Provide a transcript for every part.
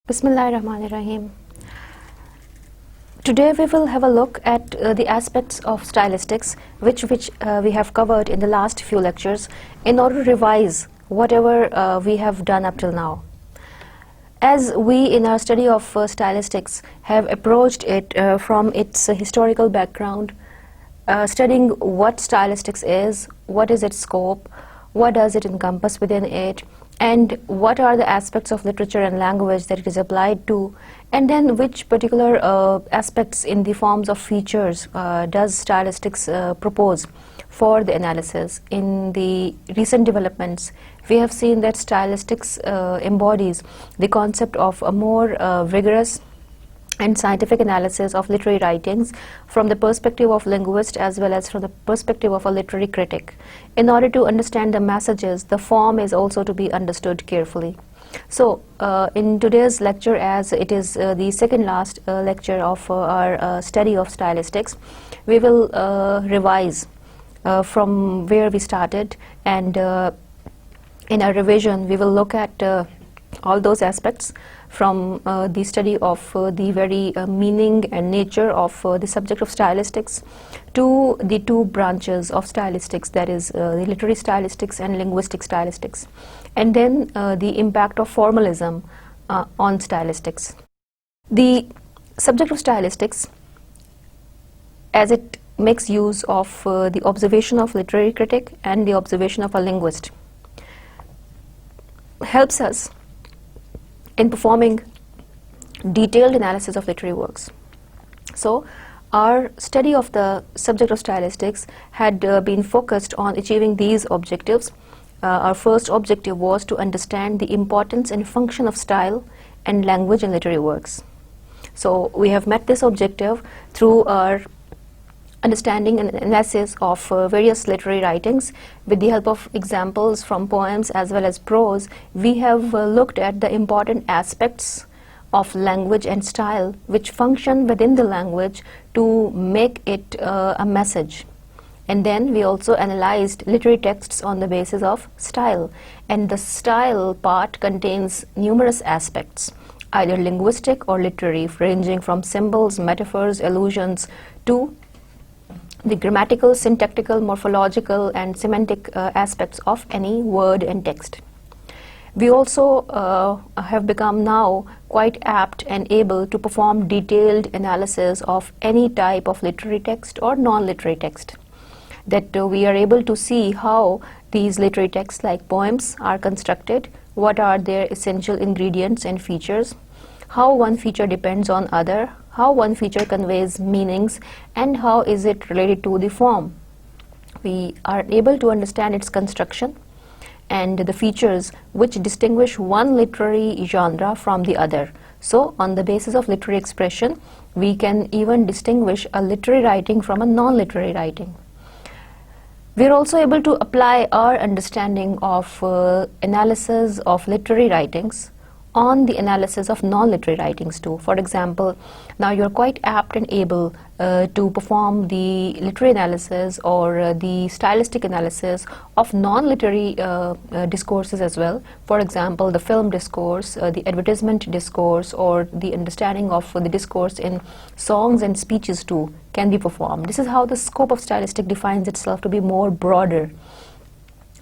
Bismillahirrahmanirrahim. Today we will have a look at the aspects of stylistics which we have covered in the last few lectures in order to revise whatever we have done up till now. As we in our study of stylistics have approached it from its historical background, studying what stylistics is, what is its scope, what does it encompass within it, and what are the aspects of literature and language that it is applied to, and then which particular aspects in the forms of features does stylistics propose for the analysis. In the recent developments, we have seen that stylistics embodies the concept of a more rigorous and scientific analysis of literary writings from the perspective of linguist as well as from the perspective of a literary critic. In order to understand the messages, the form is also to be understood carefully. So, in today's lecture, as it is the second last lecture of our study of stylistics, we will revise from where we started, and in our revision we will look at all those aspects from the study of the very meaning and nature of the subject of stylistics to the two branches of stylistics, that is the literary stylistics and linguistic stylistics, and then the impact of formalism on stylistics. The subject of stylistics, as it makes use of the observation of literary critic and the observation of a linguist, helps us in performing detailed analysis of literary works. So, our study of the subject of stylistics had been focused on achieving these objectives. Our first objective was to understand the importance and function of style and language in literary works. So, we have met this objective through our understanding and analysis of various literary writings. With the help of examples from poems as well as prose, we have looked at the important aspects of language and style which function within the language to make it a message. And then we also analyzed literary texts on the basis of style, and the style part contains numerous aspects, either linguistic or literary, ranging from symbols, metaphors, allusions to the grammatical, syntactical, morphological and semantic aspects of any word and text. We also have become now quite apt and able to perform detailed analysis of any type of literary text or non-literary text, that we are able to see how these literary texts like poems are constructed, what are their essential ingredients and features, how one feature depends on other, how one feature conveys meanings, and how is it related to the form. We are able to understand its construction and the features which distinguish one literary genre from the other. So, on the basis of literary expression, we can even distinguish a literary writing from a non-literary writing. We are also able to apply our understanding of analysis of literary writings on the analysis of non-literary writings too. For example, now you're quite apt and able to perform the literary analysis or the stylistic analysis of non-literary discourses as well. For example, the film discourse, the advertisement discourse, or the understanding of the discourse in songs and speeches too can be performed. This is how the scope of stylistic defines itself to be more broader.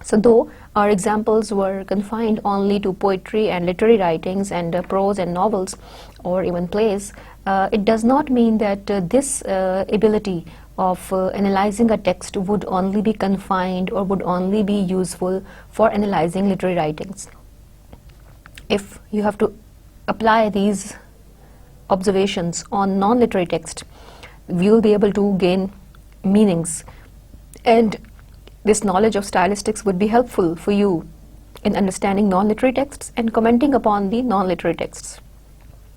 So, though our examples were confined only to poetry and literary writings and prose and novels or even plays, it does not mean that this ability of analyzing a text would only be confined or would only be useful for analyzing literary writings. If you have to apply these observations on non-literary text, we will be able to gain meanings, and this knowledge of stylistics would be helpful for you in understanding non-literary texts and commenting upon the non-literary texts.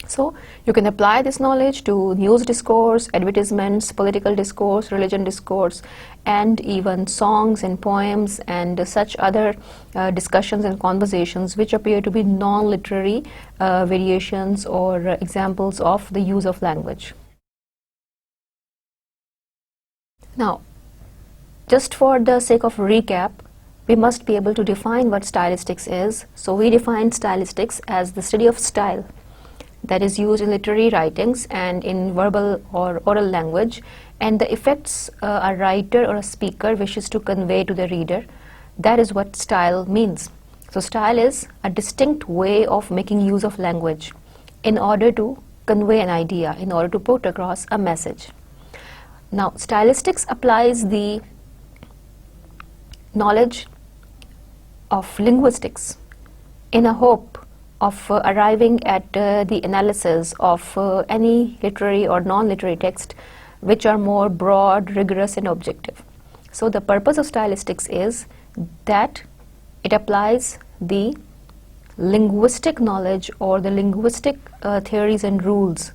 So, you can apply this knowledge to news discourse, advertisements, political discourse, religion discourse, and even songs and poems and such other discussions and conversations which appear to be non-literary variations or examples of the use of language. Now, just for the sake of recap, we must be able to define what stylistics is. So we define stylistics as the study of style. that is used in literary writings and in verbal or oral language, and the effects a writer or a speaker wishes to convey to the reader. That is what style means. So style is a distinct way of making use of language in order to convey an idea, in order to put across a message. Now, stylistics applies the knowledge of linguistics in a hope of arriving at the analysis of any literary or non-literary text which are more broad, rigorous and objective. So the purpose of stylistics is that it applies the linguistic knowledge or the linguistic theories and rules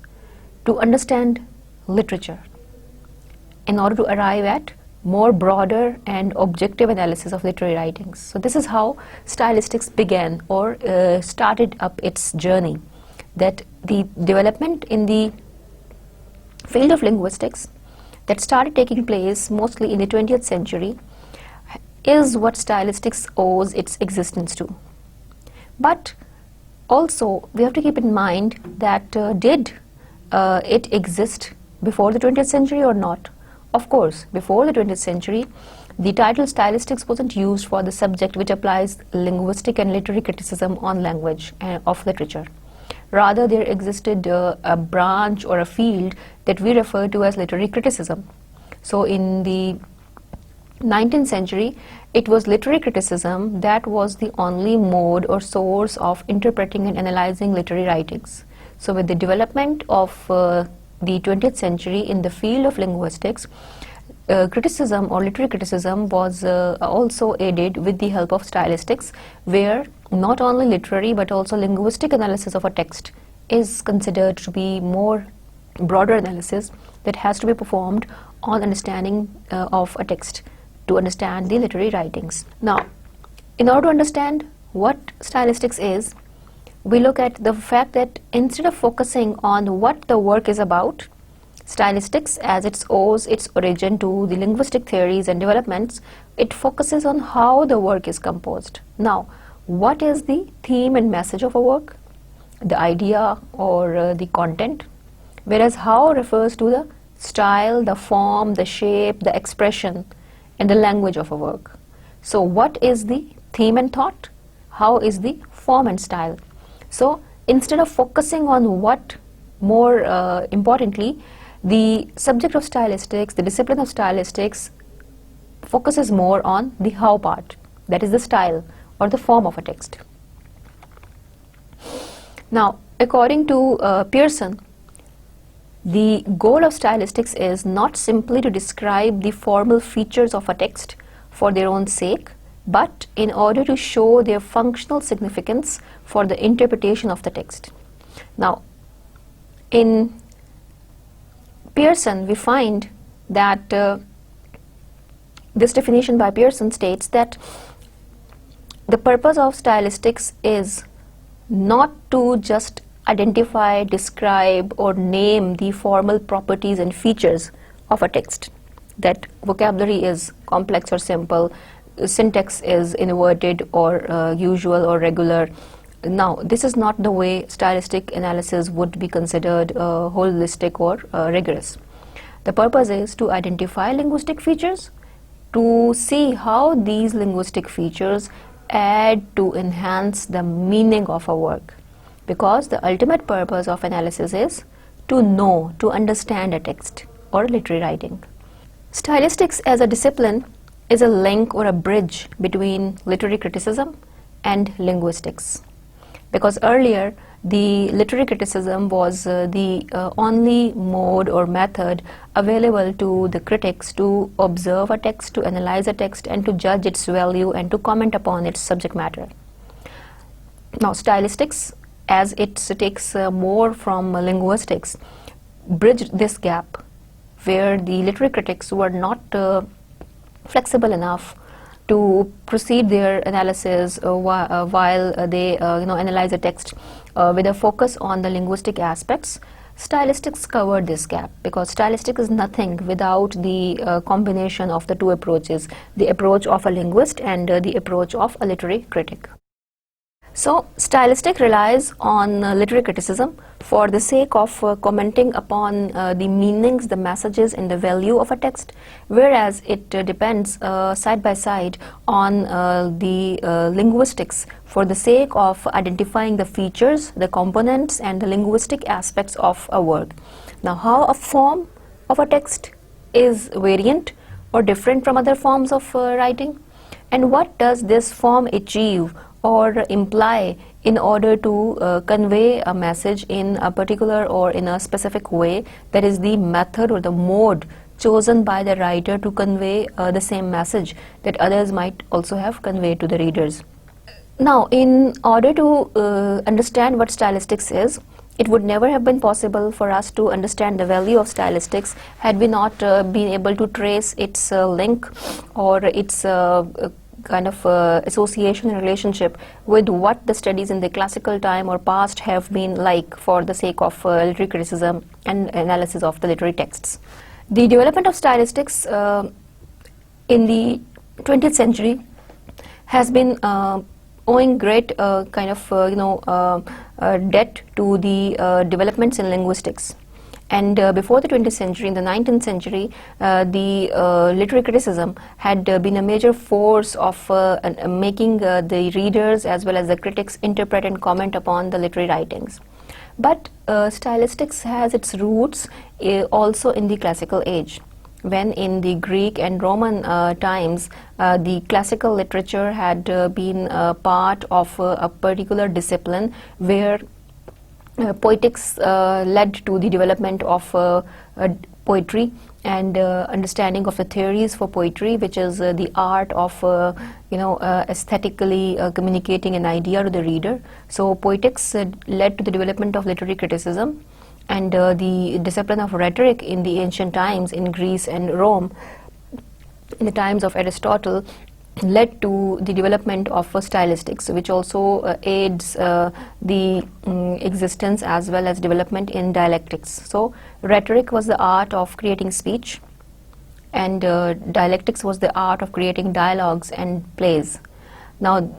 to understand literature in order to arrive at more broader and objective analysis of literary writings. So this is how stylistics began or started up its journey, that the development in the field of linguistics that started taking place mostly in the 20th century is what stylistics owes its existence to. But also we have to keep in mind that did it exist before the 20th century or not? Of course, before the 20th century, the title stylistics wasn't used for the subject which applies linguistic and literary criticism on language of literature. Rather, there existed a branch or a field that we refer to as literary criticism. So in the 19th century, it was literary criticism that was the only mode or source of interpreting and analyzing literary writings. So with the development of the 20th century in the field of linguistics, criticism or literary criticism was also aided with the help of stylistics, where not only literary but also linguistic analysis of a text is considered to be more broader analysis that has to be performed on understanding of a text to understand the literary writings. Now, in order to understand what stylistics is, we look at the fact that instead of focusing on what the work is about, stylistics, as it owes its origin to the linguistic theories and developments, it focuses on how the work is composed. Now, what is the theme and message of a work? The idea or the content, whereas how refers to the style, the form, the shape, the expression and the language of a work. So what is the theme and thought? How is the form and style? So instead of focusing on what, more importantly, the subject of stylistics, the discipline of stylistics focuses more on the how part, that is the style or the form of a text. Now, according to Pearson, the goal of stylistics is not simply to describe the formal features of a text for their own sake, but in order to show their functional significance for the interpretation of the text. Now, in Pearson, we find that this definition by Pearson states that the purpose of stylistics is not to just identify, describe or name the formal properties and features of a text, that vocabulary is complex or simple, syntax is inverted or usual or regular. Now, this is not the way stylistic analysis would be considered holistic or rigorous. The purpose is to identify linguistic features, to see how these linguistic features add to enhance the meaning of a work, because the ultimate purpose of analysis is to know, to understand a text or literary writing. Stylistics as a discipline is a link or a bridge between literary criticism and linguistics, because earlier the literary criticism was the only mode or method available to the critics to observe a text, to analyze a text and to judge its value and to comment upon its subject matter. Now, stylistics, as it takes more from linguistics, bridged this gap where the literary critics were not flexible enough to proceed their analysis while they analyze a text with a focus on the linguistic aspects. Stylistics covered this gap, because stylistic is nothing without the combination of the two approaches, the approach of a linguist and the approach of a literary critic. So, stylistic relies on literary criticism for the sake of commenting upon the meanings, the messages, and the value of a text, whereas it depends side by side on the linguistics for the sake of identifying the features, the components, and the linguistic aspects of a work. Now, how a form of a text is variant or different from other forms of writing, and what does this form achieve or imply in order to convey a message in a particular or in a specific way, that is the method or the mode chosen by the writer to convey the same message that others might also have conveyed to the readers. Now, in order to understand what stylistics is, it would never have been possible for us to understand the value of stylistics had we not been able to trace its link or its kind of association and relationship with what the studies in the classical time or past have been like for the sake of literary criticism and analysis of the literary texts. The development of stylistics in the 20th century has been owing great kind of debt to the developments in linguistics. And before the 20th century, in the 19th century, the literary criticism had been a major force of making the readers as well as the critics interpret and comment upon the literary writings. But stylistics has its roots also in the classical age, when in the Greek and Roman times, the classical literature had been part of a particular discipline where poetics led to the development of poetry and understanding of the theories for poetry, which is the art of aesthetically communicating an idea to the reader. So poetics led to the development of literary criticism, and the discipline of rhetoric in the ancient times in Greece and Rome, in the times of Aristotle, led to the development of stylistics, which also aids the existence as well as development in dialectics. So rhetoric was the art of creating speech, and dialectics was the art of creating dialogues and plays. Now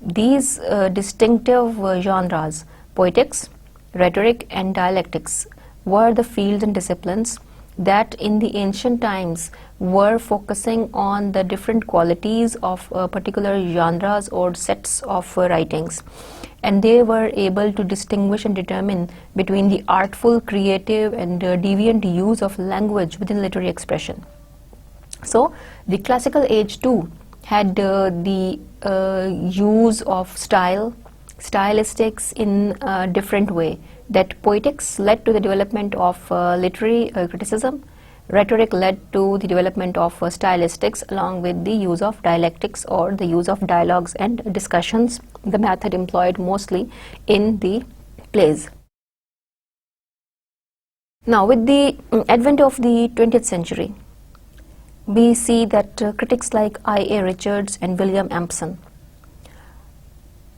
these distinctive genres, poetics, rhetoric, and dialectics, were the fields and disciplines that in the ancient times were focusing on the different qualities of particular genres or sets of writings, and they were able to distinguish and determine between the artful, creative, and deviant use of language within literary expression. So the classical age too had the use of stylistics in a different way. That poetics led to the development of literary criticism, rhetoric led to the development of stylistics, along with the use of dialectics or the use of dialogues and discussions, the method employed mostly in the plays. Now, with the advent of the 20th century, we see that critics like I.A. Richards and William Empson,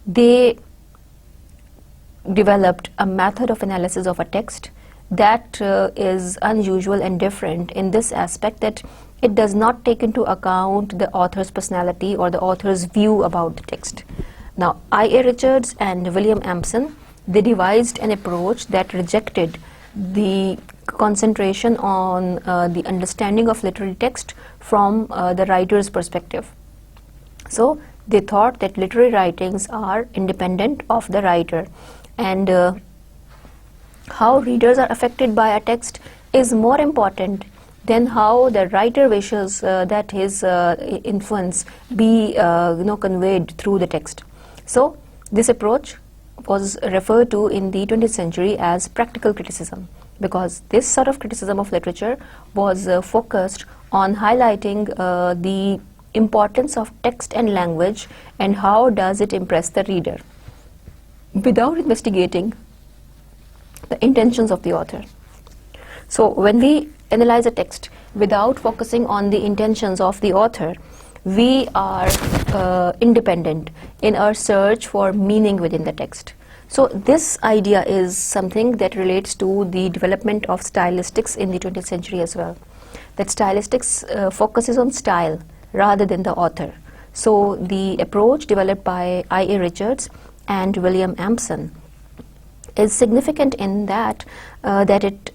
they developed a method of analysis of a text that is unusual and different in this aspect, that it does not take into account the author's personality or the author's view about the text. Now, I.A. Richards and William Empson, they devised an approach that rejected the concentration on the understanding of literary text from the writer's perspective. So they thought that literary writings are independent of the writer, and how readers are affected by a text is more important than how the writer wishes that his influence be conveyed through the text. So this approach was referred to in the 20th century as practical criticism, because this sort of criticism of literature was focused on highlighting the importance of text and language and how does it impress the reader, without investigating the intentions of the author. So when we analyze a text without focusing on the intentions of the author, we are independent in our search for meaning within the text. So this idea is something that relates to the development of stylistics in the 20th century as well, that stylistics focuses on style rather than the author. So the approach developed by I.A. Richards and William Ampson is significant in that it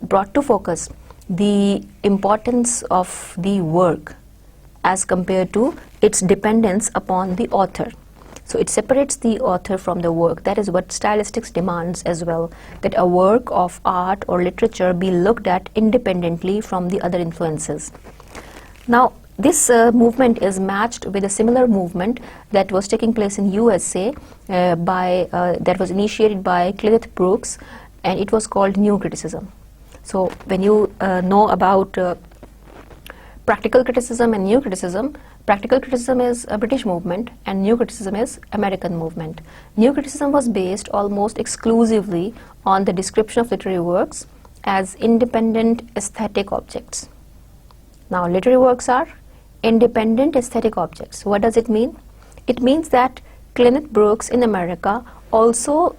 brought to focus the importance of the work as compared to its dependence upon the author. So it separates the author from the work. That is what stylistics demands as well, that a work of art or literature be looked at independently from the other influences. Now, this movement is matched with a similar movement that was taking place in USA that was initiated by Kenneth Brooks, and it was called New Criticism. So when you know about practical criticism and new criticism, practical criticism is a British movement and new criticism is American movement. New criticism was based almost exclusively on the description of literary works as independent aesthetic objects. Now, literary works are independent aesthetic objects. What does it mean? It means that Kenneth Brooks in America also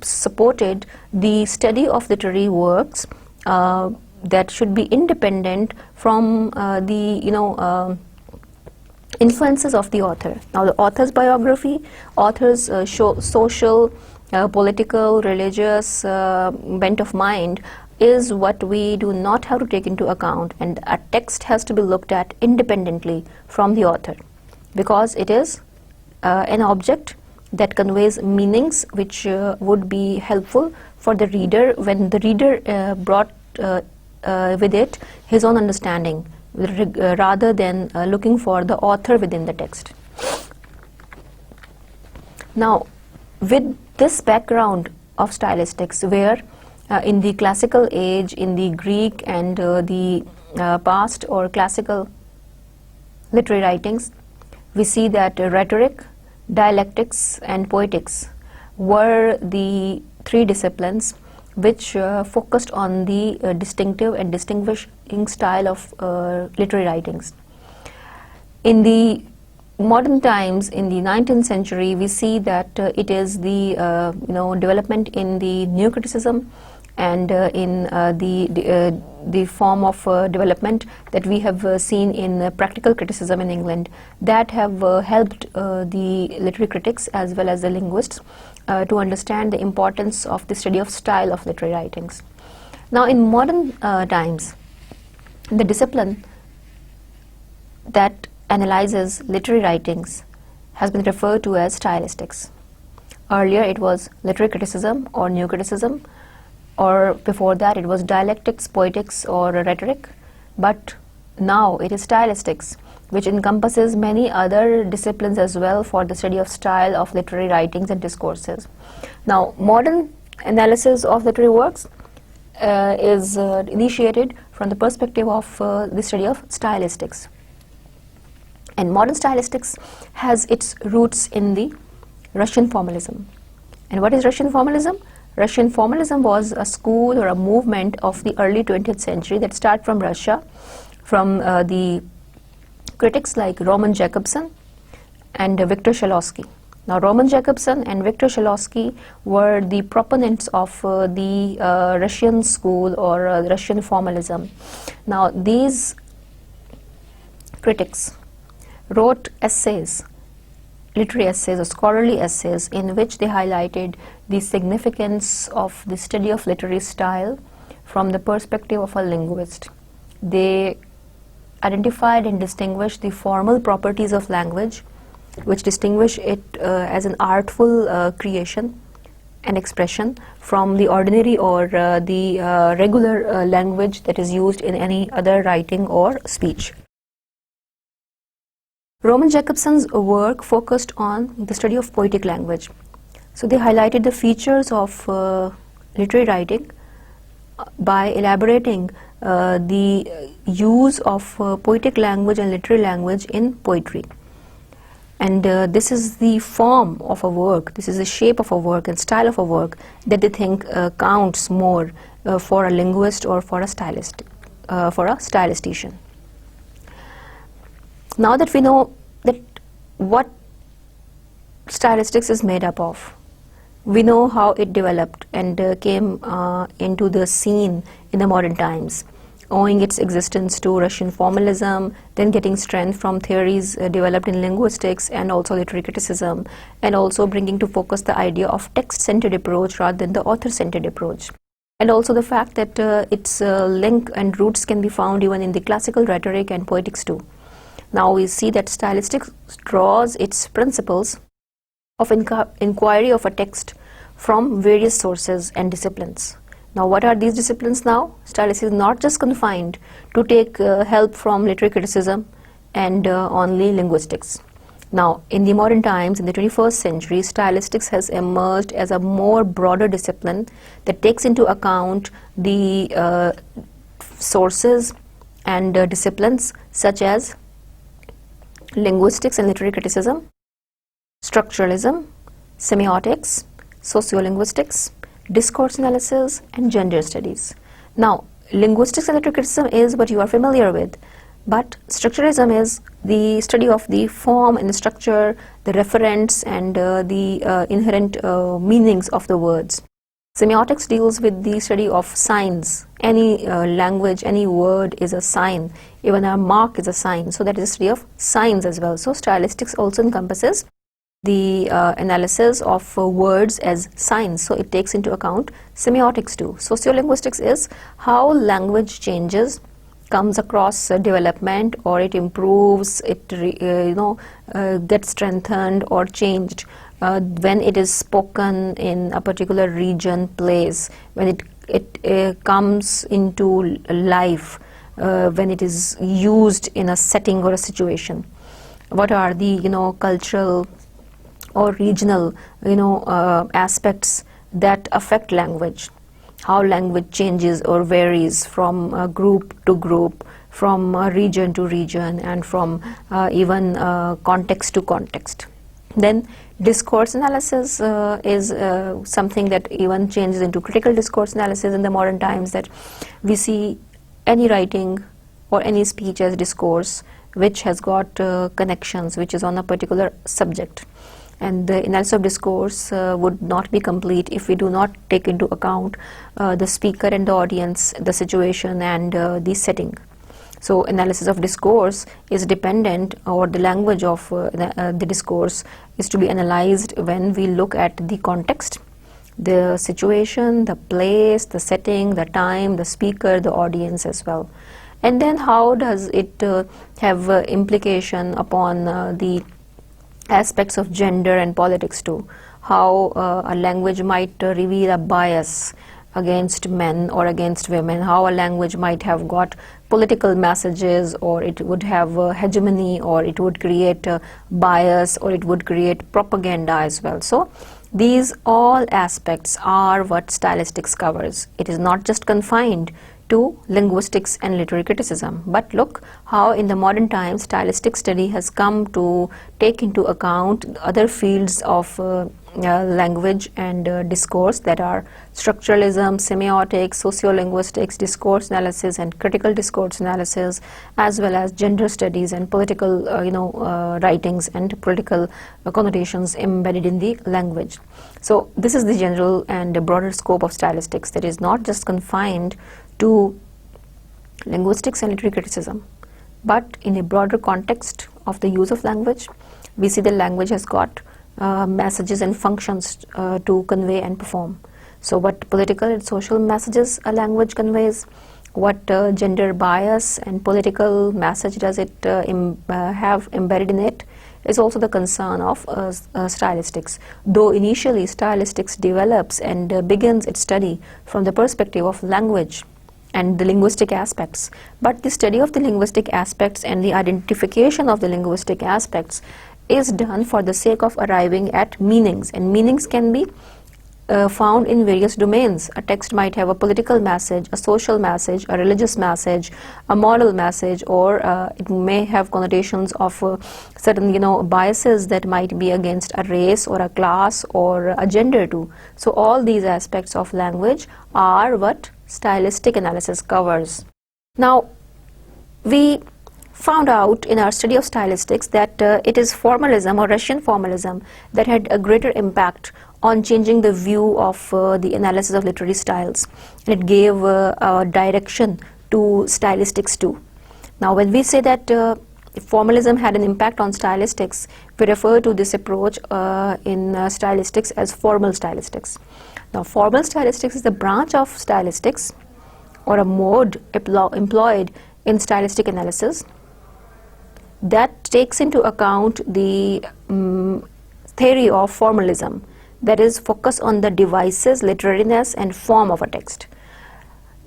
supported the study of literary works that should be independent from the influences of the author. Now, the author's biography, author's social, political, religious bent of mind is what we do not have to take into account, and a text has to be looked at independently from the author, because it is an object that conveys meanings which would be helpful for the reader when the reader brought with it his own understanding, rather than looking for the author within the text. Now, with this background of stylistics, where in the classical age, in the Greek and the past or classical literary writings, we see that rhetoric, dialectics and poetics were the three disciplines which focused on the distinctive and distinguishing style of literary writings. In the modern times, in the 19th century, we see that it is the development in the new criticism and in the form of development that we have seen in practical criticism in England that have helped the literary critics as well as the linguists to understand the importance of the study of style of literary writings. Now, in modern times, the discipline that analyzes literary writings has been referred to as stylistics. Earlier it was literary criticism or new criticism, or before that it was dialectics, poetics or rhetoric, but now it is stylistics, which encompasses many other disciplines as well for the study of style of literary writings and discourses. Now, modern analysis of literary works is initiated from the perspective of the study of stylistics. And modern stylistics has its roots in the Russian formalism. And what is Russian formalism? Russian formalism was a school or a movement of the early 20th century that started from Russia, from the critics like Roman Jakobson and Victor Shklovsky. Now, Roman Jakobson and Victor Shklovsky were the proponents of the Russian school or Russian formalism. Now, these critics wrote essays, literary essays or scholarly essays, in which they highlighted the significance of the study of literary style from the perspective of a linguist. They identified and distinguished the formal properties of language, which distinguish it as an artful creation and expression from the ordinary or the regular language that is used in any other writing or speech. Roman Jakobson's work focused on the study of poetic language. So they highlighted the features of literary writing by elaborating the use of poetic language and literary language in poetry. And this is the form of a work, this is the shape of a work and style of a work that they think counts more for a linguist or for a stylist, for a stylistician. Now that we know that what stylistics is made up of, we know how it developed and came into the scene in the modern times. owing its existence to Russian formalism, then getting strength from theories developed in linguistics and also literary criticism, and also bringing to focus the idea of text-centered approach rather than the author-centered approach. And also the fact that its link and roots can be found even in the classical rhetoric and poetics too. Now we see that stylistics draws its principles of inquiry of a text from various sources and disciplines. Now what are these disciplines now? Stylistics is not just confined to take help from literary criticism and only linguistics. Now in the modern times, in the 21st century, stylistics has emerged as a more broader discipline that takes into account the sources and disciplines such as linguistics and literary criticism, structuralism, semiotics, sociolinguistics, discourse analysis, and gender studies. Now, linguistics and literary criticism is what you are familiar with, but structuralism is the study of the form and the structure, the referents, and the inherent meanings of the words. Semiotics deals with the study of signs. Any language, any word is a sign. Even a mark is a sign. So that is a study of signs as well. So stylistics also encompasses the analysis of words as signs. So it takes into account semiotics too. Sociolinguistics is how language changes, comes across development, or it improves, it gets strengthened or changed when it is spoken in a particular region, place, when it comes into life, when it is used in a setting or a situation. What are the cultural or regional aspects that affect language? How language changes or varies from group to group, from region to region, and from even context to context. Then discourse analysis is something that even changes into critical discourse analysis in the modern times, that we see any writing or any speech as discourse which has got connections, which is on a particular subject. And the analysis of discourse would not be complete if we do not take into account the speaker and the audience, the situation, and the setting. So analysis of discourse is dependent, or the language of the discourse is to be analyzed when we look at the context, the situation, the place, the setting, the time, the speaker, the audience as well. And then how does it have implication upon the aspects of gender and politics too? How a language might reveal a bias against men or against women, how a language might have got political messages, or it would have hegemony, or it would create bias, or it would create propaganda as well. So these all aspects are what stylistics covers. It is not just confined to linguistics and literary criticism, but look how in the modern times stylistic study has come to take into account other fields of language and discourse, that are structuralism, semiotics, sociolinguistics, discourse analysis, and critical discourse analysis, as well as gender studies and political writings and political connotations embedded in the language. So this is the general and broader scope of stylistics, that is not just confined to linguistics and literary criticism, but in a broader context of the use of language, we see the language has got messages and functions to convey and perform. So what political and social messages a language conveys, what gender bias and political message does it have embedded in it, is also the concern of stylistics. Though initially stylistics develops and begins its study from the perspective of language and the linguistic aspects, but the study of the linguistic aspects and the identification of the linguistic aspects is done for the sake of arriving at meanings, and meanings can be found in various domains. A text might have a political message, a social message, a religious message, a moral message, or it may have connotations of certain biases that might be against a race or a class or a gender too. So all these aspects of language are what stylistic analysis covers. Now we found out in our study of stylistics that it is formalism or Russian formalism that had a greater impact on changing the view of the analysis of literary styles. And it gave a direction to stylistics too. Now, when we say that formalism had an impact on stylistics, we refer to this approach in stylistics as formal stylistics. Now, formal stylistics is the branch of stylistics or a mode employed in stylistic analysis that takes into account the theory of formalism, that is, focus on the devices, literariness, and form of a text.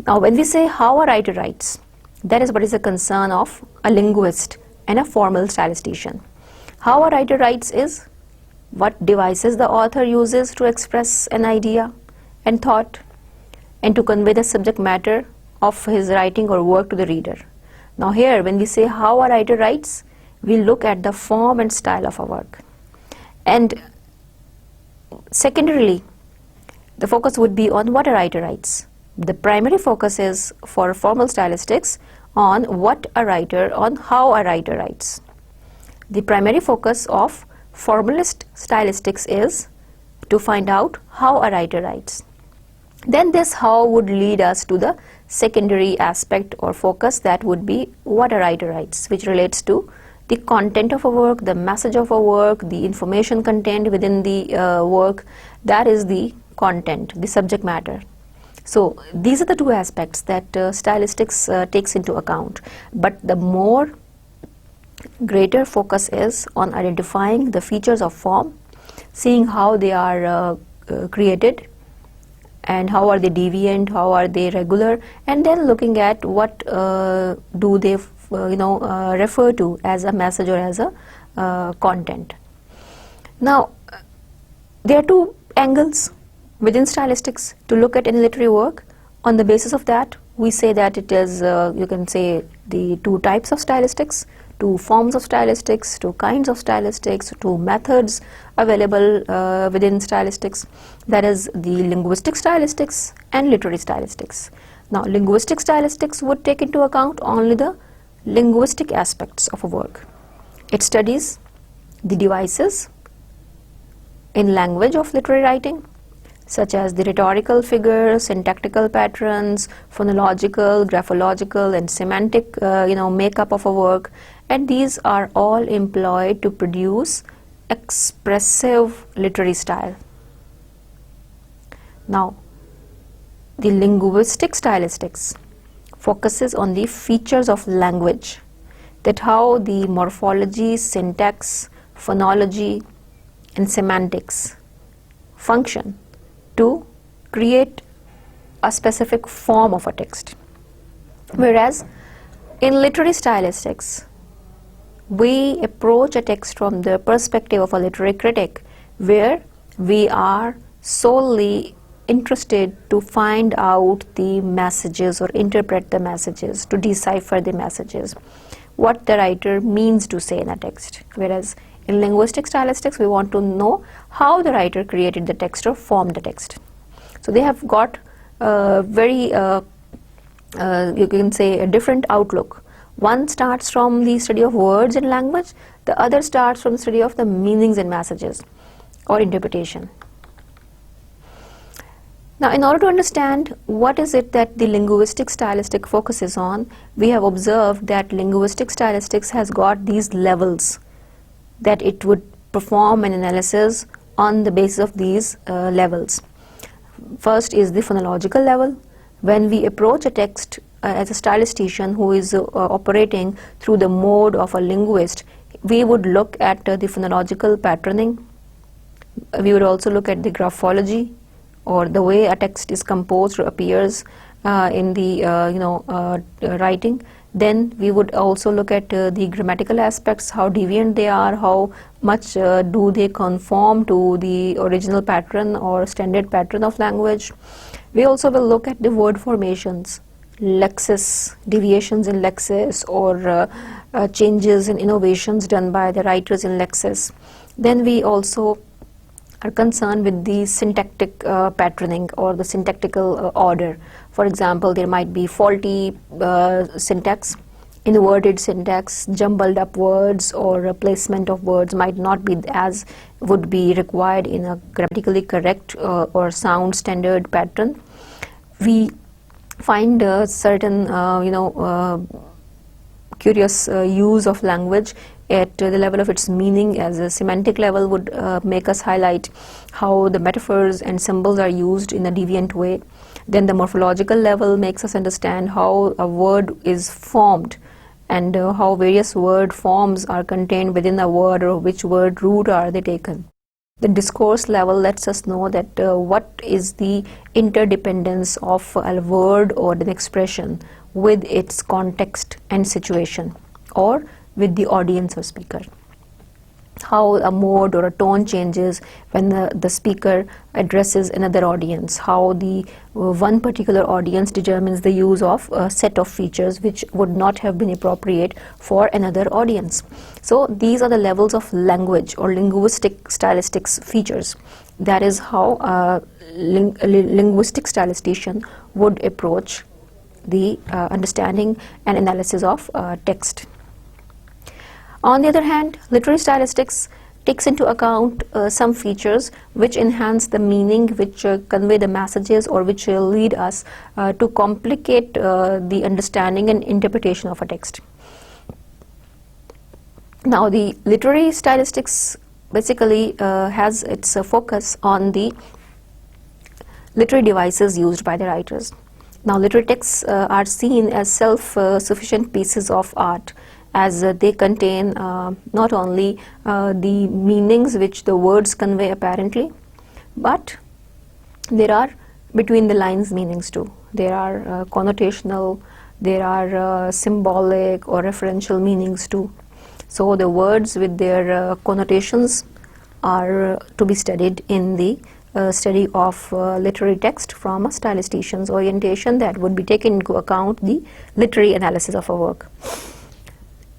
Now, when we say how a writer writes, that is what is the concern of a linguist and a formal stylistician. How a writer writes is what devices the author uses to express an idea and thought and to convey the subject matter of his writing or work to the reader. Now here, when we say how a writer writes, we look at the form and style of a work. And secondarily, the focus would be on what a writer writes. The primary focus is for formal stylistics on how a writer writes. The primary focus of formalist stylistics is to find out how a writer writes. Then this how would lead us to the secondary aspect or focus, that would be what a writer writes, which relates to the content of a work, the message of a work, the information contained within the work. That is the content, the subject matter. So these are the two aspects that stylistics takes into account. But the more greater focus is on identifying the features of form, seeing how they are created and how are they deviant, how are they regular, and then looking at what do they refer to as a message or as a content. Now, there are two angles within stylistics to look at in literary work. On the basis of that, we say that it is, you can say, the two types of stylistics, two forms of stylistics, two kinds of stylistics, two methods available within stylistics. That is the linguistic stylistics and literary stylistics. Now, linguistic stylistics would take into account only the linguistic aspects of a work. It studies the devices in language of literary writing, such as the rhetorical figures, syntactical patterns, phonological, graphological, and semantic makeup of a work, and these are all employed to produce expressive literary style. Now, the linguistic stylistics focuses on the features of language, that how the morphology, syntax, phonology, and semantics function to create a specific form of a text. Whereas in literary stylistics, we approach a text from the perspective of a literary critic, where we are solely interested to find out the messages or interpret the messages, to decipher the messages, what the writer means to say in a text. Whereas in linguistic stylistics, we want to know how the writer created the text or formed the text. So they have got very, you can say, a different outlook. One starts from the study of words in language, the other starts from the study of the meanings in messages or interpretation. Now, in order to understand what is it that the linguistic stylistic focuses on, we have observed that linguistic stylistics has got these levels, that it would perform an analysis on the basis of these levels. First is the phonological level. When we approach a text as a stylistician who is operating through the mode of a linguist, we would look at the phonological patterning. We would also look at the graphology, or the way a text is composed or appears in the writing. Then we would also look at the grammatical aspects, how deviant they are, how much do they conform to the original pattern or standard pattern of language. We also will look at the word formations, lexis, deviations in lexis, or changes and innovations done by the writers in lexis. Then we also are concerned with the syntactic patterning or the syntactical order. For example, there might be faulty syntax, inverted syntax, jumbled up words, or a placement of words might not be as would be required in a grammatically correct or sound standard pattern. We find certain curious use of language at the level of its meaning. As a semantic level would make us highlight how the metaphors and symbols are used in a deviant way. Then the morphological level makes us understand how a word is formed, and how various word forms are contained within a word, or which word root are they taken. The discourse level lets us know that what is the interdependence of a word or an expression with its context and situation, or with the audience or speaker. How a mode or a tone changes when the speaker addresses another audience. How the one particular audience determines the use of a set of features which would not have been appropriate for another audience. So these are the levels of language or linguistic stylistics features. That is how a linguistic stylistician would approach the understanding and analysis of text. On the other hand, literary stylistics takes into account some features which enhance the meaning, which convey the messages, or which lead us to complicate the understanding and interpretation of a text. Now, the literary stylistics basically has its focus on the literary devices used by the writers. Now, literary texts are seen as self-sufficient pieces of art, as they contain not only the meanings which the words convey apparently, but there are between the lines meanings too. There are connotational, there are symbolic or referential meanings too. So the words with their connotations are to be studied in the study of literary text from a stylistician's orientation that would be taken into account the literary analysis of a work.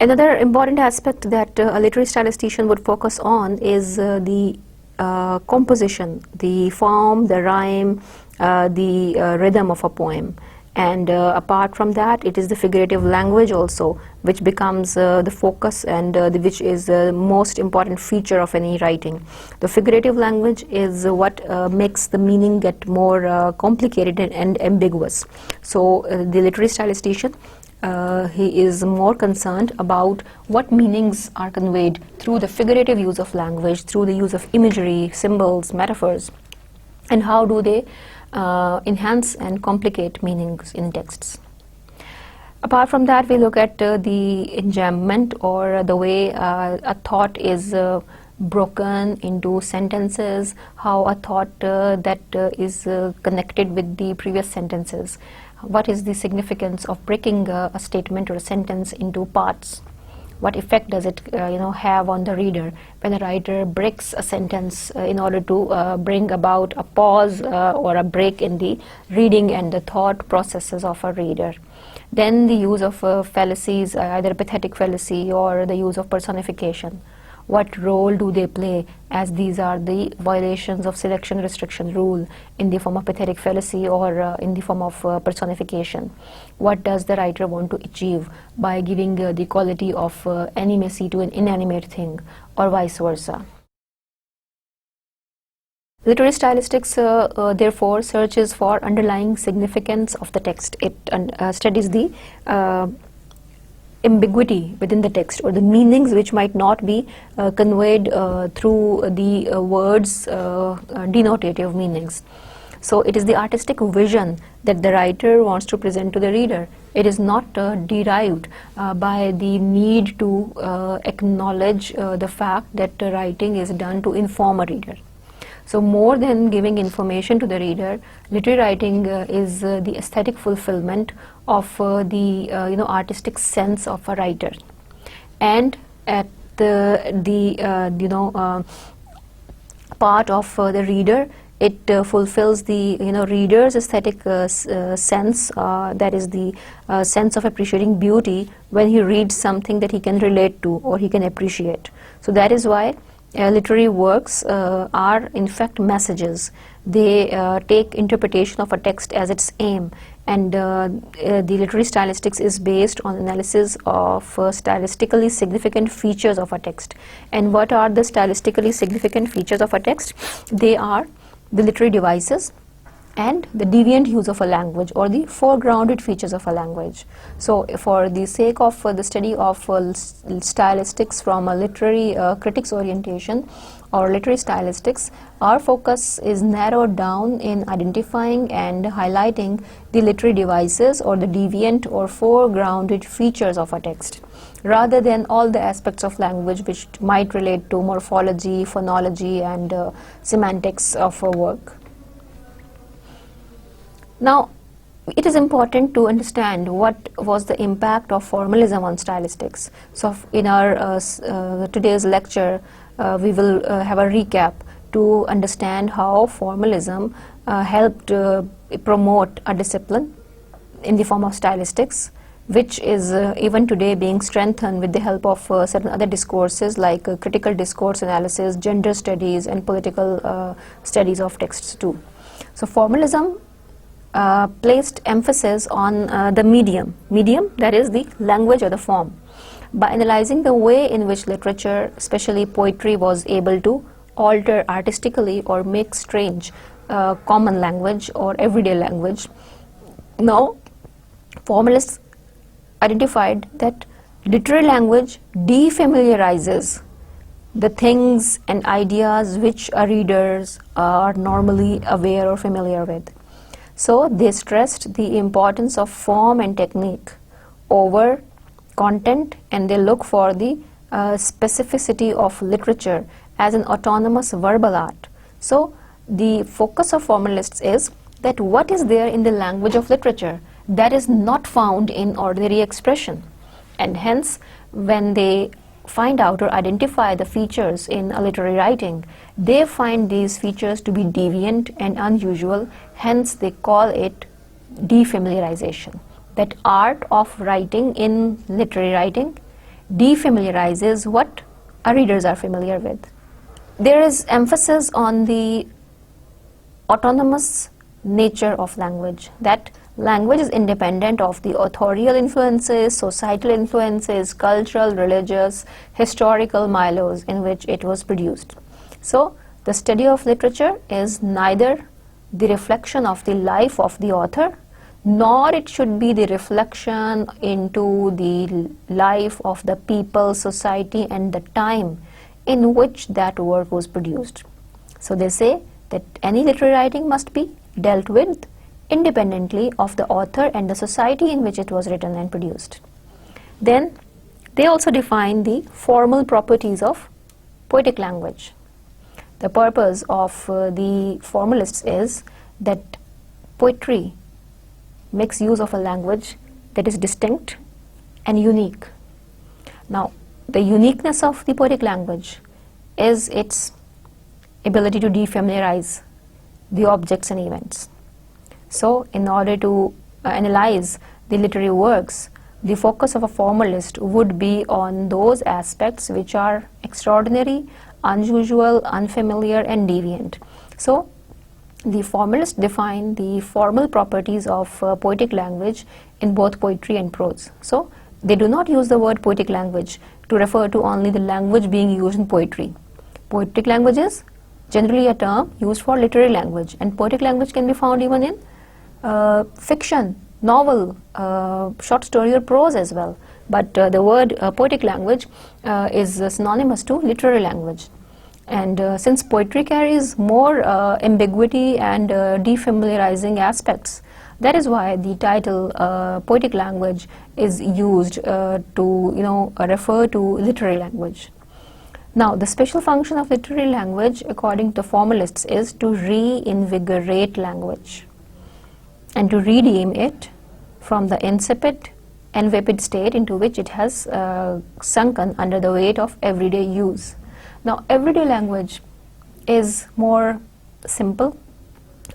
Another important aspect that a literary stylistician would focus on is the composition, the form, the rhyme, the rhythm of a poem. And apart from that, it is the figurative language also, which becomes the focus, and which is the most important feature of any writing. The figurative language is what makes the meaning get more complicated and ambiguous. So the literary stylistician, he is more concerned about what meanings are conveyed through the figurative use of language, through the use of imagery, symbols, metaphors, and how do they enhance and complicate meanings in texts. Apart from that, we look at the enjambment, or the way a thought is broken into sentences, how a thought that is connected with the previous sentences. What is the significance of breaking a statement or a sentence into parts? What effect does it have on the reader when a writer breaks a sentence in order to bring about a pause or a break in the reading and the thought processes of a reader? Then the use of fallacies, either pathetic fallacy or the use of personification. What role do they play, as these are the violations of selection restriction rule in the form of pathetic fallacy or in the form of personification? What does the writer want to achieve by giving the quality of animacy to an inanimate thing, or vice versa? Literary stylistics therefore searches for underlying significance of the text. It studies the ambiguity within the text, or the meanings which might not be conveyed through the words denotative meanings. So it is the artistic vision that the writer wants to present to the reader. It is not derived by the need to acknowledge the fact that writing is done to inform a reader. So more than giving information to the reader, literary writing is the aesthetic fulfillment of the artistic sense of a writer. And at the part of the reader, it fulfills the reader's aesthetic sense, that is the sense of appreciating beauty when he reads something that he can relate to or he can appreciate. So that is why literary works are in fact messages. They take interpretation of a text as its aim, and the literary stylistics is based on analysis of stylistically significant features of a text. And what are the stylistically significant features of a text? They are the literary devices and the deviant use of a language, or the foregrounded features of a language. So for the sake of the study of stylistics from a literary critics orientation or literary stylistics, our focus is narrowed down in identifying and highlighting the literary devices or the deviant or foregrounded features of a text, rather than all the aspects of language which might relate to morphology, phonology, and semantics of a work. Now, it is important to understand what was the impact of formalism on stylistics. So in our today's lecture, we will have a recap to understand how formalism helped promote a discipline in the form of stylistics, which is even today being strengthened with the help of certain other discourses like critical discourse analysis, gender studies, and political studies of texts too. So formalism placed emphasis on the medium, that is the language or the form, by analyzing the way in which literature, especially poetry, was able to alter artistically or make strange common language or everyday language. Now, formalists identified that literary language defamiliarizes the things and ideas which our readers are normally aware or familiar with. So they stressed the importance of form and technique over content, and they look for the specificity of literature as an autonomous verbal art. So the focus of formalists is that what is there in the language of literature that is not found in ordinary expression, and hence when they find out or identify the features in a literary writing, they find these features to be deviant and unusual, hence they call it defamiliarization. That art of writing in literary writing defamiliarizes what our readers are familiar with. There is emphasis on the autonomous nature of language, that language is independent of the authorial influences, societal influences, cultural, religious, historical milieux in which it was produced. So the study of literature is neither the reflection of the life of the author, nor it should be the reflection into the life of the people, society, and the time in which that work was produced. So they say that any literary writing must be dealt with independently of the author and the society in which it was written and produced. Then they also define the formal properties of poetic language. The purpose of the formalists is that poetry makes use of a language that is distinct and unique. Now, the uniqueness of the poetic language is its ability to defamiliarize the objects and events. So, in order to analyze the literary works, the focus of a formalist would be on those aspects which are extraordinary, unusual, unfamiliar, and deviant. So, the formalists define the formal properties of poetic language in both poetry and prose. So, they do not use the word poetic language to refer to only the language being used in poetry. Poetic language is generally a term used for literary language, and poetic language can be found even in fiction, novel, short story, or prose as well. But the word poetic language is synonymous to literary language. And since poetry carries more ambiguity and defamiliarizing aspects, that is why the title poetic language is used to refer to literary language. Now, the special function of literary language, according to formalists, is to reinvigorate language and to redeem it from the insipid and vapid state into which it has sunken under the weight of everyday use. Now, everyday language is more simple,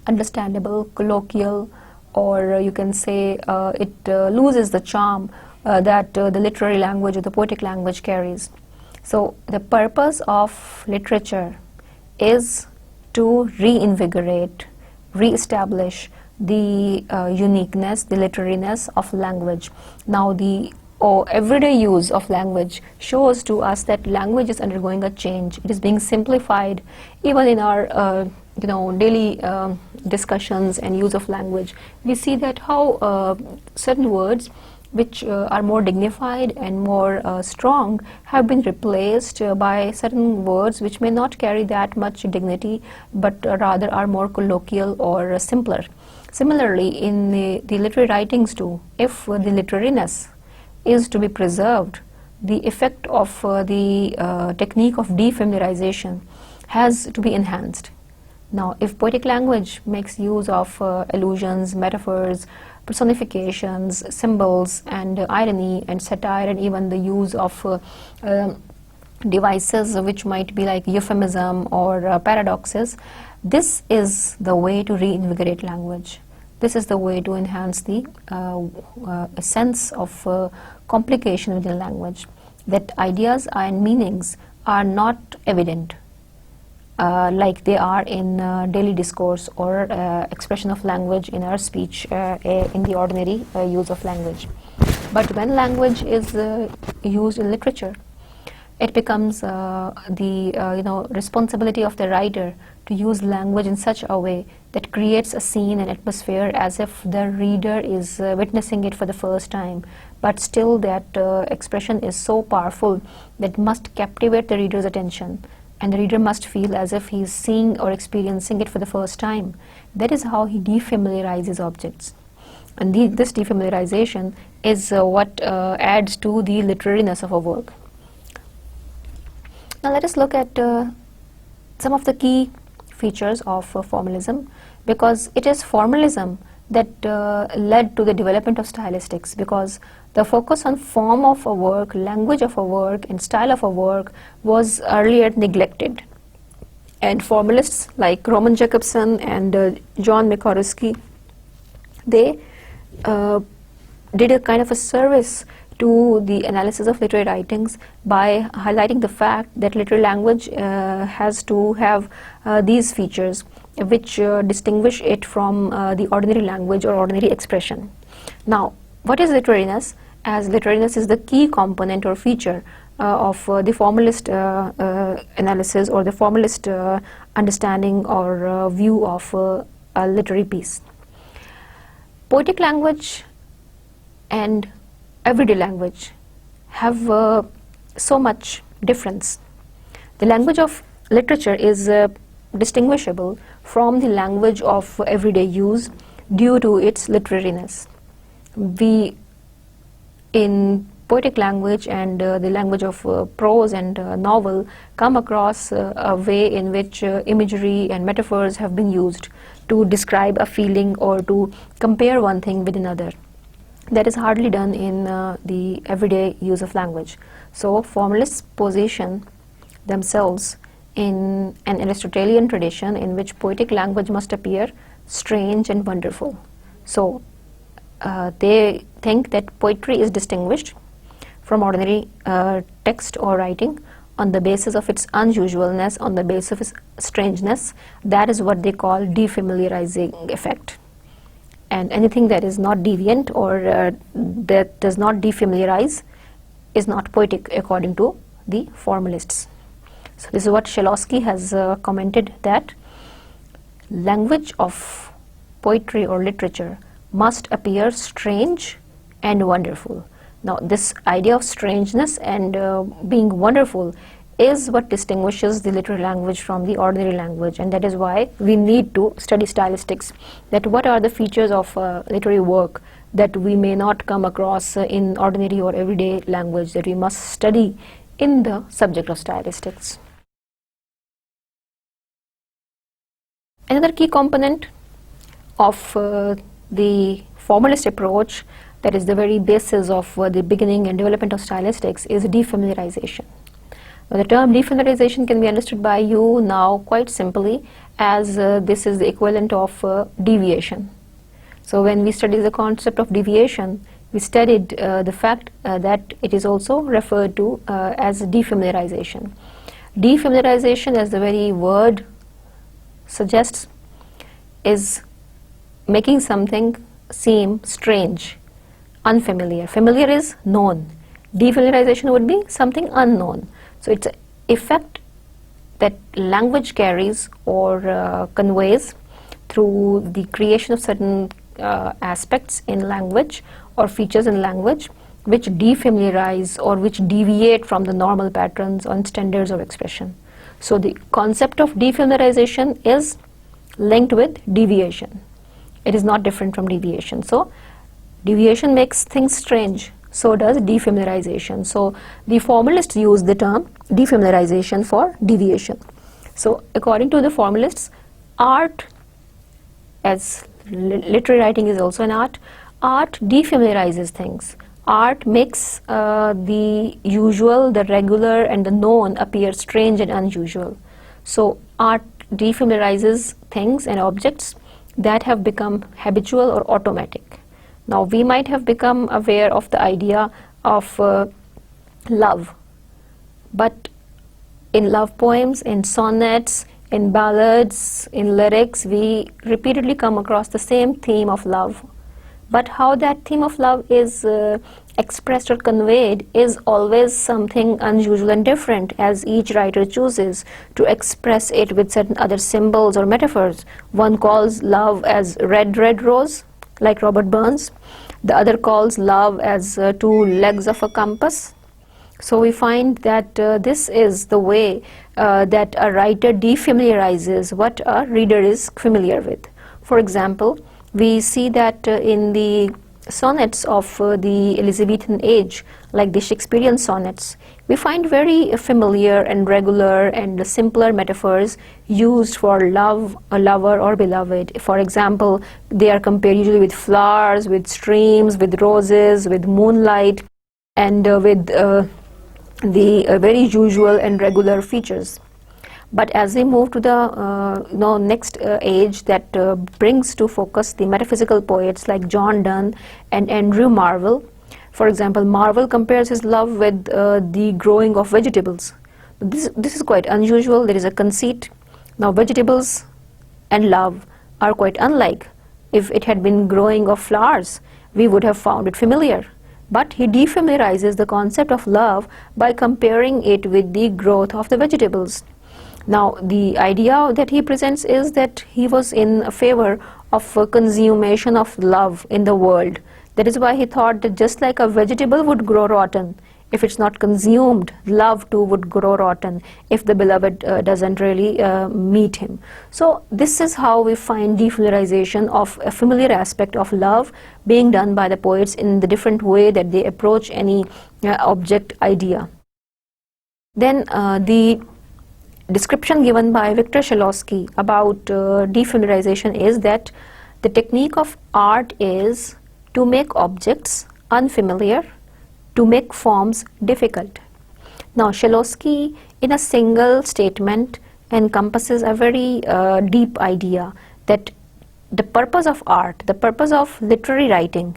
understandable, colloquial, or you can say it loses the charm that the literary language or the poetic language carries. So, the purpose of literature is to reinvigorate, re-establish the uniqueness, the literariness of language. Now, the everyday use of language shows to us that language is undergoing a change. It is being simplified even in our daily discussions and use of language, we see that how certain words which are more dignified and more strong have been replaced by certain words which may not carry that much dignity, but rather are more colloquial or simpler. Similarly, in the literary writings too, if the literariness is to be preserved, the effect of the technique of defamiliarization has to be enhanced. Now, if poetic language makes use of allusions, metaphors, personifications, symbols, and irony and satire, and even the use of devices which might be like euphemism or paradoxes, this is the way to reinvigorate language. This is the way to enhance the sense of complication within language, that ideas and meanings are not evident like they are in daily discourse or expression of language in our speech in the ordinary use of language. But when language is used in literature, it becomes the responsibility of the writer to use language in such a way that creates a scene and atmosphere as if the reader is witnessing it for the first time. But still that expression is so powerful that must captivate the reader's attention, and the reader must feel as if he is seeing or experiencing it for the first time. That is how he defamiliarizes objects. And this defamiliarization is what adds to the literariness of a work. Now let us look at some of the key features of formalism, because it is formalism that led to the development of stylistics, because the focus on form of a work, language of a work, and style of a work was earlier neglected. And formalists like Roman Jakobson and John Mikorowski, they did a kind of a service to the analysis of literary writings by highlighting the fact that literary language has to have these features which distinguish it from the ordinary language or ordinary expression. Now, what is literariness? As literariness is the key component or feature of the formalist analysis or the formalist understanding or view of a literary piece. Poetic language and everyday language have so much difference. The language of literature is distinguishable from the language of everyday use due to its literariness. We, in poetic language and the language of prose and novel, come across a way in which imagery and metaphors have been used to describe a feeling or to compare one thing with another. That is hardly done in the everyday use of language. So formalists position themselves in an Aristotelian tradition in which poetic language must appear strange and wonderful. So they think that poetry is distinguished from ordinary text or writing on the basis of its unusualness, on the basis of its strangeness. That is what they call defamiliarizing effect. And anything that is not deviant or that does not defamiliarize is not poetic according to the formalists. So this is what Shklovsky has commented, that language of poetry or literature must appear strange and wonderful. Now this idea of strangeness and being wonderful is what distinguishes the literary language from the ordinary language, and that is why we need to study stylistics, that what are the features of literary work that we may not come across in ordinary or everyday language, that we must study in the subject of stylistics. Another key component of the formalist approach, that is the very basis of the beginning and development of stylistics, is defamiliarization. Now, the term defamiliarization can be understood by you now quite simply as this is the equivalent of deviation. So when we studied the concept of deviation, we studied the fact that it is also referred to as defamiliarization. Defamiliarization, as the very word suggests, is making something seem strange, unfamiliar. Familiar is known. Defamiliarization would be something unknown. So it's an effect that language carries or conveys through the creation of certain aspects in language or features in language which defamiliarize or which deviate from the normal patterns or standards of expression. So the concept of defamiliarization is linked with deviation. It is not different from deviation. So deviation makes things strange. So does defamiliarization. So the formalists use the term defamiliarization for deviation. So according to the formalists, art, as literary writing is also an art, art defamiliarizes things. Art makes the usual, the regular and the known appear strange and unusual. So art defamiliarizes things and objects that have become habitual or automatic. Now we might have become aware of the idea of love, but in love poems, in sonnets, in ballads, in lyrics, we repeatedly come across the same theme of love. But how that theme of love is expressed or conveyed is always something unusual and different, as each writer chooses to express it with certain other symbols or metaphors. One calls love as red, red rose, like Robert Burns. The other calls love as two legs of a compass. So we find that this is the way that a writer defamiliarizes what a reader is familiar with. For example, we see that in the sonnets of the Elizabethan age, like the Shakespearean sonnets, we find very familiar and regular and simpler metaphors used for love, a lover or beloved. For example, they are compared usually with flowers, with streams, with roses, with moonlight, and with the very usual and regular features. But as we move to the next age that brings to focus the metaphysical poets like John Donne and Andrew Marvell. For example, Marvell compares his love with the growing of vegetables. This is quite unusual. There is a conceit. Now vegetables and love are quite unlike. If it had been growing of flowers, we would have found it familiar. But he defamiliarizes the concept of love by comparing it with the growth of the vegetables. Now, the idea that he presents is that he was in favor of a consummation of love in the world. That is why he thought that just like a vegetable would grow rotten, if it's not consumed, love too would grow rotten if the beloved doesn't really meet him. So this is how we find defamiliarization of a familiar aspect of love being done by the poets in the different way that they approach any object idea. Then the description given by Victor Shklovsky about defamiliarization is that the technique of art is to make objects unfamiliar, to make forms difficult. Now Shklovsky in a single statement encompasses a very deep idea that the purpose of art, the purpose of literary writing,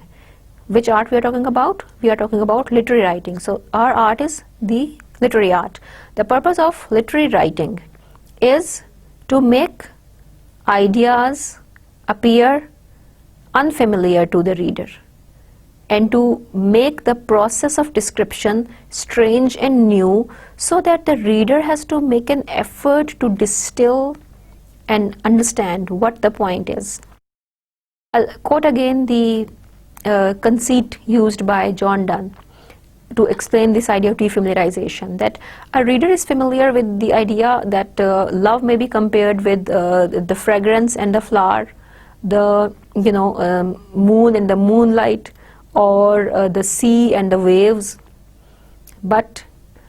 which art we are talking about? We are talking about literary writing. So our art is the literary art. The purpose of literary writing is to make ideas appear unfamiliar to the reader and to make the process of description strange and new, so that the reader has to make an effort to distill and understand what the point is. I'll quote again the conceit used by John Donne to explain this idea of defamiliarization, that a reader is familiar with the idea that love may be compared with the fragrance and the flower, the moon and the moonlight, or the sea and the waves. But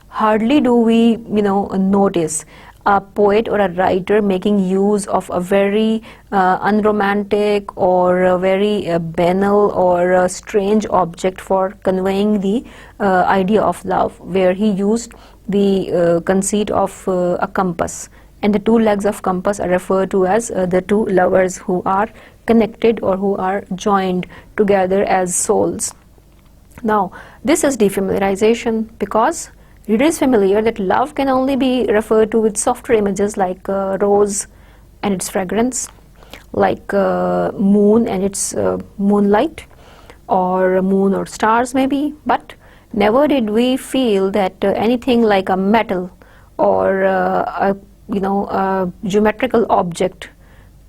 hardly do we notice a poet or a writer making use of a very unromantic or a very banal or a strange object for conveying the idea of love, where he used the conceit of a compass, and the two legs of compass are referred to as the two lovers who are connected or who are joined together as souls. Now this is defamiliarization, because reader is familiar that love can only be referred to with softer images like rose and its fragrance, like moon and its moonlight, or moon or stars maybe, but never did we feel that anything like a metal or a geometrical object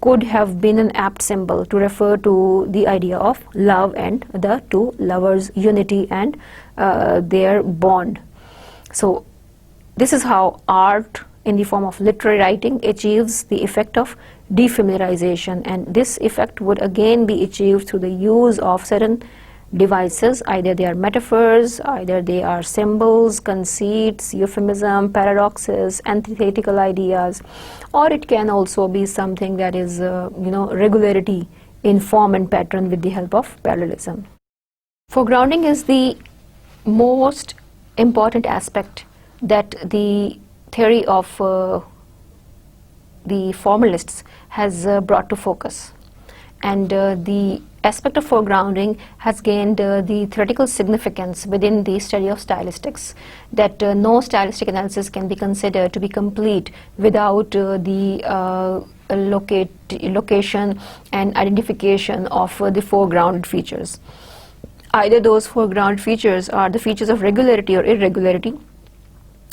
could have been an apt symbol to refer to the idea of love and the two lovers' unity and their bond. So this is how art in the form of literary writing achieves the effect of defamiliarization, and this effect would again be achieved through the use of certain devices. Either they are metaphors, either they are symbols, conceits, euphemism, paradoxes, antithetical ideas, or it can also be something that is regularity in form and pattern with the help of parallelism. Foregrounding is the most important aspect that the theory of the formalists has brought to focus, and the aspect of foregrounding has gained the theoretical significance within the study of stylistics, that no stylistic analysis can be considered to be complete without the location and identification of the foregrounded features. Either those foreground features are the features of regularity or irregularity.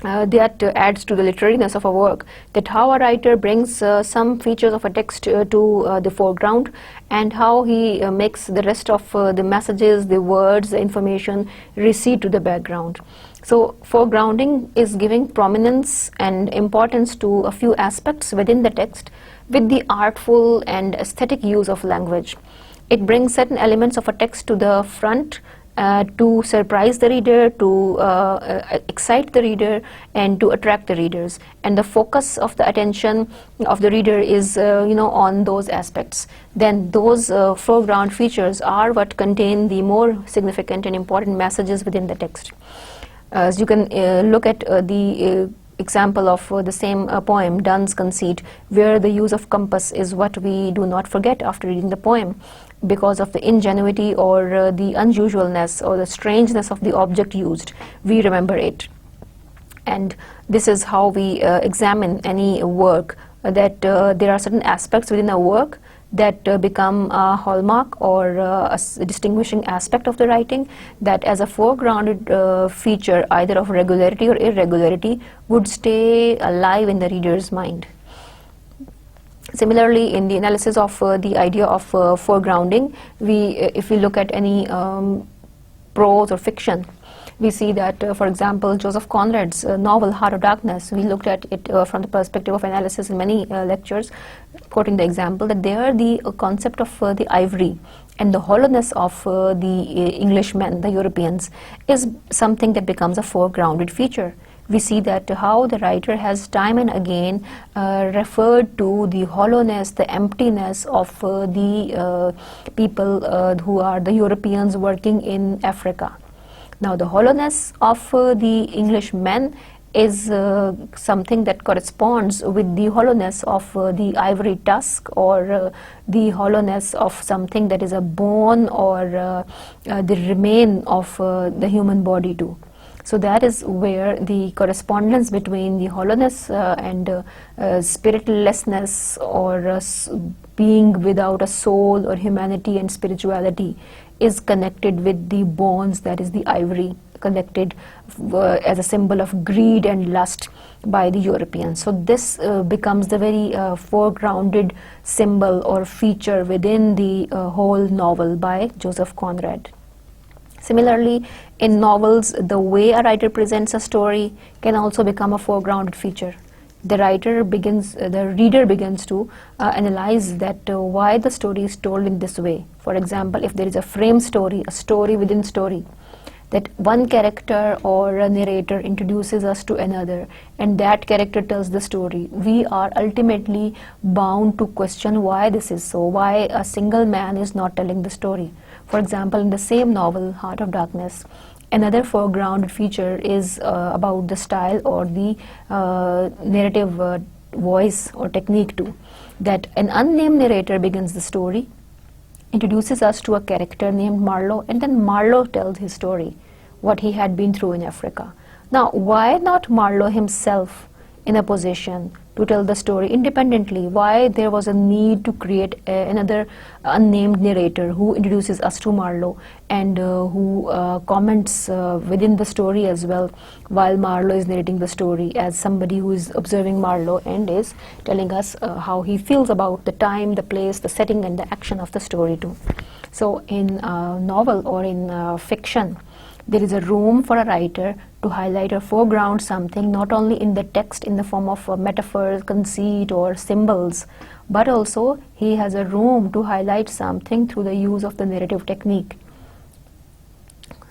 That adds to the literariness of a work, that how a writer brings some features of a text to the foreground, and how he makes the rest of the messages, the words, the information recede to the background. So foregrounding is giving prominence and importance to a few aspects within the text with the artful and aesthetic use of language. It brings certain elements of a text to the front to surprise the reader, to excite the reader, and to attract the readers. And the focus of the attention of the reader is on those aspects. Then those foreground features are what contain the more significant and important messages within the text. As you can look at the example of the same poem, Donne's Conceit, where the use of compass is what we do not forget after reading the poem, because of the ingenuity or the unusualness or the strangeness of the object used. We remember it. And this is how we examine any work, that there are certain aspects within a work that become a hallmark or a distinguishing aspect of the writing, that as a foregrounded feature either of regularity or irregularity would stay alive in the reader's mind. Similarly, in the analysis of the idea of foregrounding, if we look at any prose or fiction, we see that, for example, Joseph Conrad's novel Heart of Darkness, we looked at it from the perspective of analysis in many lectures, quoting the example that there the concept of the ivory and the hollowness of the Englishmen, the Europeans, is something that becomes a foregrounded feature. We see that how the writer has time and again referred to the hollowness, the emptiness of the people who are the Europeans working in Africa. Now, the hollowness of the Englishmen is something that corresponds with the hollowness of the ivory tusk, or the hollowness of something that is a bone or the remain of the human body too. So that is where the correspondence between the hollowness and spiritlessness, or being without a soul, or humanity and spirituality, is connected with the bones, that is the ivory, connected as a symbol of greed and lust by the Europeans. So this becomes the very foregrounded symbol or feature within the whole novel by Joseph Conrad. Similarly, in novels, the way a writer presents a story can also become a foregrounded feature. The reader begins to analyze that why the story is told in this way. For example, if there is a frame story, a story within story, that one character or a narrator introduces us to another, and that character tells the story, we are ultimately bound to question why this is so, why a single man is not telling the story. For example, in the same novel, Heart of Darkness, another foregrounded feature is about the style or the narrative voice or technique too, that an unnamed narrator begins the story, introduces us to a character named Marlowe, and then Marlowe tells his story, what he had been through in Africa. Now, why not Marlowe himself in a position to tell the story independently, why there was a need to create another unnamed narrator who introduces us to Marlowe and who comments within the story as well, while Marlowe is narrating the story as somebody who is observing Marlowe and is telling us how he feels about the time, the place, the setting and the action of the story too. So in novel or in fiction, there is a room for a writer to highlight or foreground something, not only in the text in the form of metaphors, conceit or symbols, but also he has a room to highlight something through the use of the narrative technique.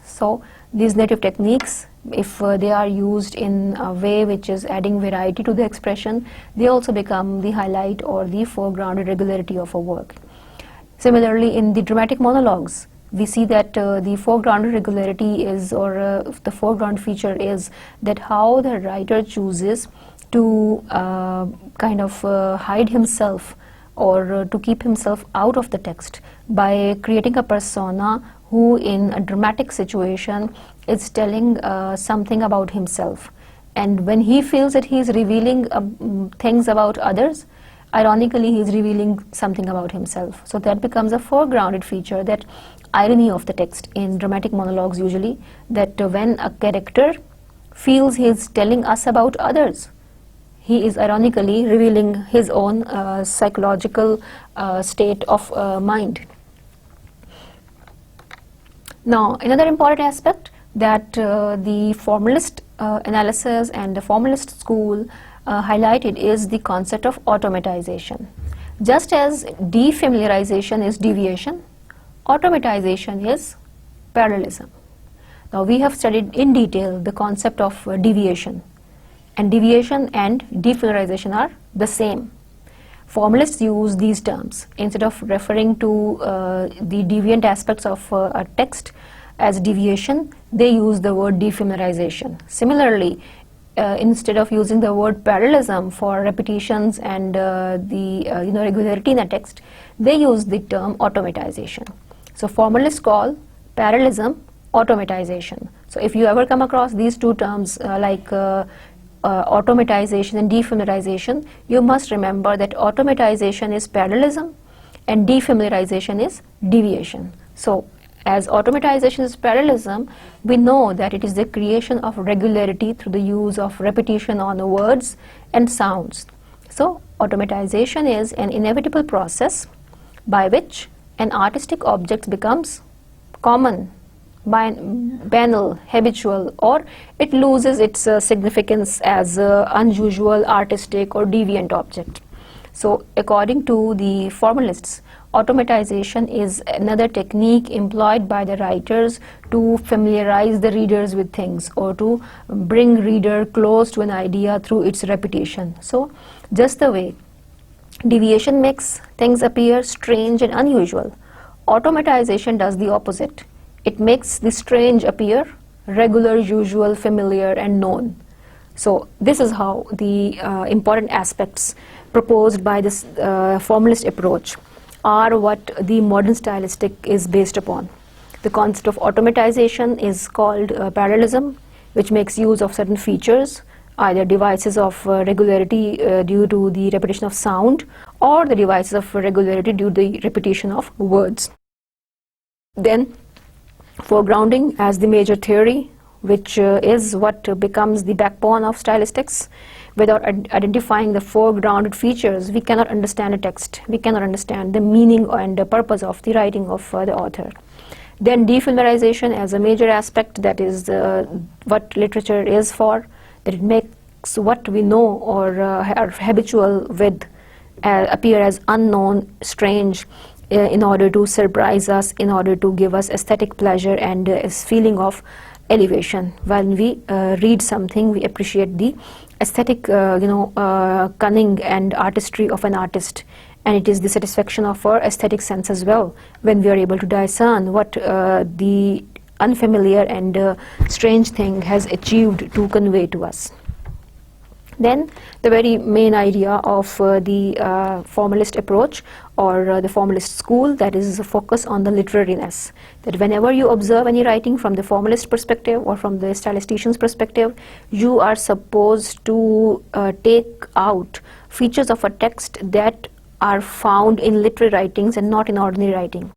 So these narrative techniques, if they are used in a way which is adding variety to the expression, they also become the highlight or the foregrounded regularity of a work. Similarly, in the dramatic monologues, we see that the foreground regularity is, or the foreground feature is, that how the writer chooses to kind of hide himself or to keep himself out of the text by creating a persona who in a dramatic situation is telling something about himself. And when he feels that he is revealing things about others, ironically he is revealing something about himself. So that becomes a foregrounded feature, that irony of the text in dramatic monologues usually, that when a character feels he is telling us about others, he is ironically revealing his own psychological state of mind. Now, another important aspect that the formalist analysis and the formalist school highlighted is the concept of automatization. Just as defamiliarization is deviation, automatization is parallelism. Now, we have studied in detail the concept of deviation, and deviation and defamiliarization are the same. Formalists use these terms instead of referring to the deviant aspects of a text as deviation. They use the word defamiliarization. Similarly, instead of using the word parallelism for repetitions and the regularity in a text, they use the term automatization. So formalists call parallelism automatization. So if you ever come across these two terms like automatization and defamiliarization, you must remember that automatization is parallelism and defamiliarization is deviation. So as automatization is parallelism, we know that it is the creation of regularity through the use of repetition on words and sounds. So automatization is an inevitable process by which an artistic object becomes common, banal, habitual, or it loses its significance as unusual, artistic or deviant object. So according to the formalists, automatization is another technique employed by the writers to familiarize the readers with things or to bring reader close to an idea through its repetition. So just the way deviation makes things appear strange and unusual, automatization does the opposite. It makes the strange appear regular, usual, familiar and known. So this is how the important aspects proposed by this formalist approach are what the modern stylistic is based upon. The concept of automatization is called parallelism, which makes use of certain features, either devices of regularity due to the repetition of sound, or the devices of regularity due to the repetition of words. Then foregrounding as the major theory, which is what becomes the backbone of stylistics. Without identifying the foregrounded features, we cannot understand a text. We cannot understand the meaning and the purpose of the writing of the author. Then defamiliarization as a major aspect, that is what literature is for, that it makes what we know or are habitual with appear as unknown, strange, in order to surprise us, in order to give us aesthetic pleasure and a feeling of elevation. When we read something, we appreciate the aesthetic cunning and artistry of an artist, and it is the satisfaction of our aesthetic sense as well when we are able to discern what the unfamiliar and strange thing has achieved to convey to us. Then the very main idea of the formalist approach or the formalist school, that is the focus on the literariness. That whenever you observe any writing from the formalist perspective or from the stylistician's perspective, you are supposed to take out features of a text that are found in literary writings and not in ordinary writing.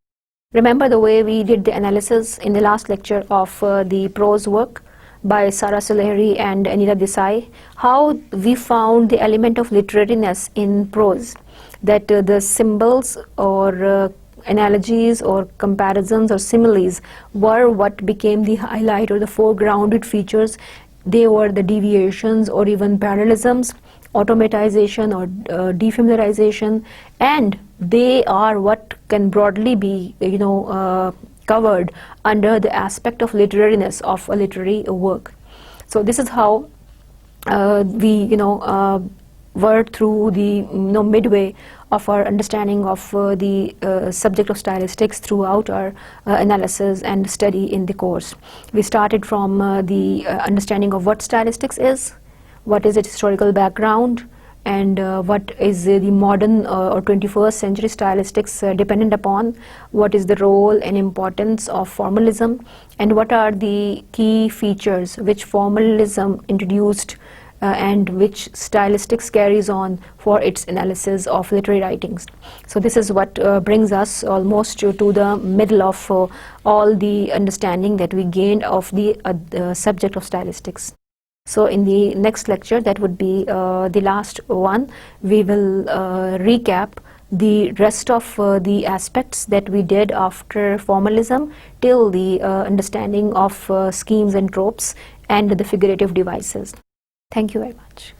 Remember the way we did the analysis in the last lecture of the prose work by Sarah Sulehri and Anila Desai, how we found the element of literariness in prose, that the symbols or analogies or comparisons or similes were what became the highlight or the foregrounded features. They were the deviations or even parallelisms, automatization or defamiliarization, and they are what can broadly be covered under the aspect of literariness of a literary work. So this is how we were through the midway of our understanding of the subject of stylistics throughout our analysis and study in the course. We started from the understanding of what stylistics is, what is its historical background, and what is the modern or 21st century stylistics dependent upon, what is the role and importance of formalism, and what are the key features which formalism introduced and which stylistics carries on for its analysis of literary writings. So this is what brings us almost to the middle of all the understanding that we gained of the subject of stylistics. So in the next lecture, that would be the last one, we will recap the rest of the aspects that we did after formalism till the understanding of schemes and tropes and the figurative devices. Thank you very much.